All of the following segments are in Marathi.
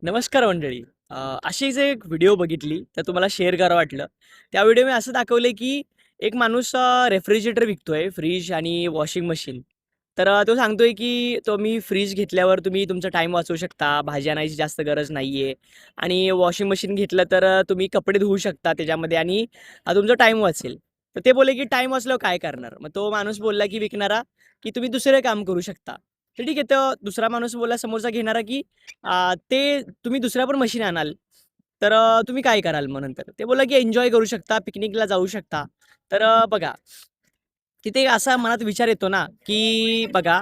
नमस्कार मंडळी. अशीच एक व्हिडिओ बघितली तर तुम्हाला शेअर करावं वाटलं. त्या व्हिडिओ मी असं दाखवलं की एक माणूस रेफ्रिजरेटर विकतोय, फ्रीज आणि वॉशिंग मशीन. तर तो सांगतोय की तुम्ही फ्रीज घेतल्यावर तुम्ही तुमचा टाईम वाचवू शकता, भाजी आणायची जास्त गरज नाही आहे आणि वॉशिंग मशीन घेतलं तर तुम्ही कपडे धुवू शकता त्याच्यामध्ये आणि तुमचा टाईम वाचेल. तर ते बोलले की टाईम वाचल्यावर काय करणार? मग तो माणूस बोलला की विकणारा की तुम्ही दुसरे काम करू शकता. तर ठीक आहे. तर दुसरा माणूस बोलला समोरचा घेणारा की ते तुम्ही दुसऱ्या पण मशीन आणाल, तर तुम्ही काय कराल मग नंतर? ते बोलला की एन्जॉय करू शकता, पिकनिकला जाऊ शकता. तर बघा, तिथे असा मनात विचार येतो ना, की बघा,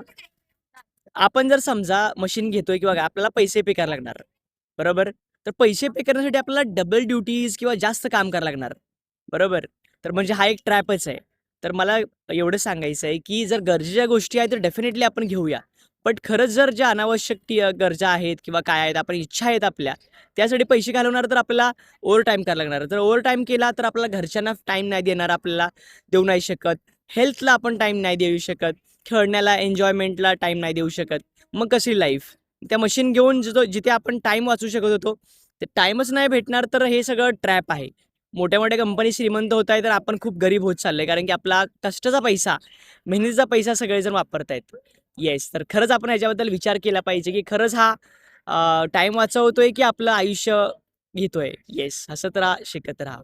आपण जर समजा मशीन घेतोय किंवा आपल्याला पैसे पे करायला लागणार, बरोबर? तर पैसे पे करण्यासाठी आपल्याला डबल ड्युटीज किंवा जास्त काम करायला लागणार, बरोबर? तर म्हणजे हा एक ट्रॅपच आहे. तर मला एवढं सांगायचं आहे, की जर गरजेच्या गोष्टी आहेत, तर डेफिनेटली आपण घेऊया. बट खरंच जर ज्या अनावश्यक गरजा आहेत किंवा काय आहेत, आपण इच्छा आहेत आपल्या, त्यासाठी पैसे घालवणार तर आपल्याला ओव्हरटाईम करायला लागणार. जर ओव्हरटाईम केला तर आपल्याला घरच्यांना टाईम नाही देणार, आपल्याला देऊ नाही शकत. हेल्थला आपण टाईम नाही देऊ शकत. खेळण्याला, एन्जॉयमेंटला टाईम नाही देऊ शकत. मग कशी लाईफ? त्या मशीन घेऊन जिथे आपण टाईम वाचवू शकत होतो, ते टाईमच नाही भेटणार, तर हे सगळं ट्रॅप आहे. मोठ्या-मोठ्या कंपनी श्रीमंत होत आहे, तर आपण खूप गरीब होत चाललोय. कारण की आपला कष्टाचा पैसा, मेहनतीचा पैसा सगळेजण वापरतायत. येस, तर खरंच आपण ह्याच्याबद्दल विचार केला पाहिजे, की खरंच हा टाईम वाचवतोय, की आपलं आयुष्य घेतोय? येस, हसत राहा, शिकत राहा.